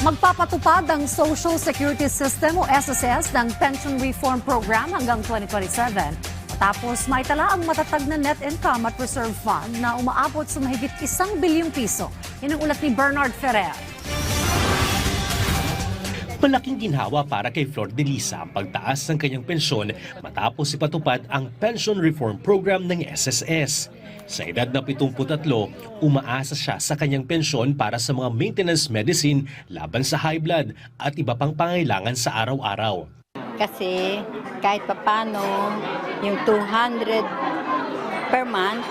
Magpapatupad ang Social Security System o SSS ng Pension Reform Program hanggang 2027. Tapos maitala ang matatag na net income at reserve fund na umaabot sa mahigit 1 bilyong piso. Yan ang ulat ni Bernard Ferrer. Malaking ginhawa para kay Flor de Lisa ang pagtaas ng kanyang pensyon matapos ipatupad ang Pension Reform Program ng SSS. Sa edad na 73, umaasa siya sa kanyang pensyon para sa mga maintenance medicine laban sa high blood at iba pang pangailangan sa araw-araw. Kasi kahit papano, yung 200 per month,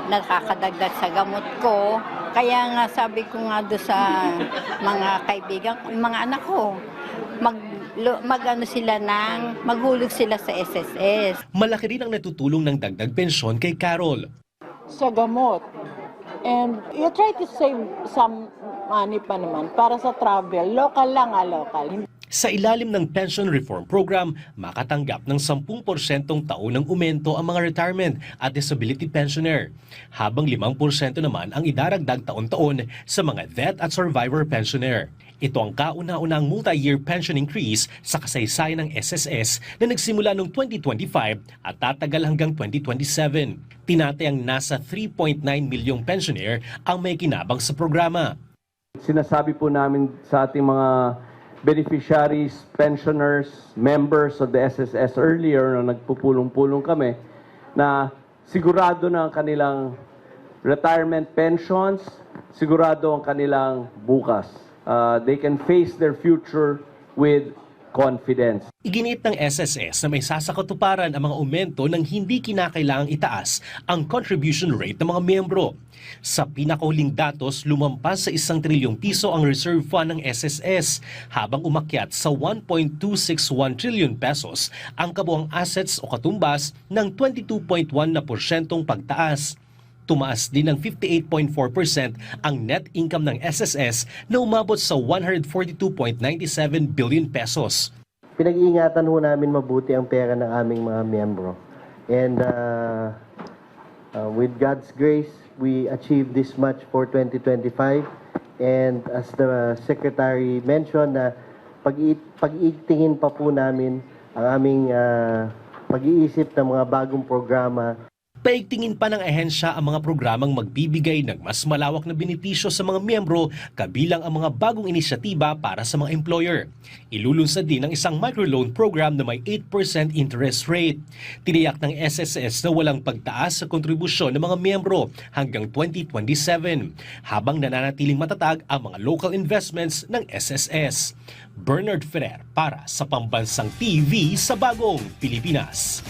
nakakadagdag sa gamot ko. Kaya nga sabi ko nga doon sa mga kaibigan, mga anak ko, maghulog sila sa SSS. Malaki rin ang natutulong ng dagdag pensyon kay Carol. Sa gamot. And you try to save some money pa naman para sa travel. Local lang, local. Sa ilalim ng Pension Reform Program, makatanggap ng 10% taon ng aumento ang mga retirement at disability pensioner, habang 5% naman ang idaragdag taon-taon sa mga death at survivor pensioner. Ito ang kauna-unang multi-year pension increase sa kasaysayan ng SSS na nagsimula noong 2025 at tatagal hanggang 2027. Tinatayang nasa 3.9 milyong pensioner ang may kinabang sa programa. Sinasabi po namin sa ating mga beneficiaries, pensioners, members of the SSS earlier na nagpupulong-pulong kami na sigurado na ang kanilang retirement pensions, sigurado ang kanilang bukas. They can face their future with confidence. Iginit ng SSS na may sasakatuparan ang mga aumento ng hindi kinakailangang itaas ang contribution rate ng mga miyembro. Sa pinakahuling datos, lumampas sa 1 trilyong piso ang reserve fund ng SSS, habang umakyat sa 1.261 trillion pesos ang kabuang assets o katumbas ng 22.1% pagtaas. Tumaas din ng 58.4% ang net income ng SSS na umabot sa 142.97 billion pesos. Pinag-iingatan ho namin mabuti ang pera ng aming mga miyembro. And with God's grace, we achieved this much for 2025. And as the Secretary mentioned, pag-itingin pa po namin ang aming pag-iisip ng mga bagong programa. Paigtingin pa ng ahensya ang mga programang magbibigay ng mas malawak na benepisyo sa mga miyembro, kabilang ang mga bagong inisyatiba para sa mga employer. Ilulunsad din ang isang microloan program na may 8% interest rate. Tiniyak ng SSS na walang pagtaas sa kontribusyon ng mga miyembro hanggang 2027, habang nananatiling matatag ang mga local investments ng SSS. Bernard Ferrer para sa Pambansang TV sa Bagong Pilipinas.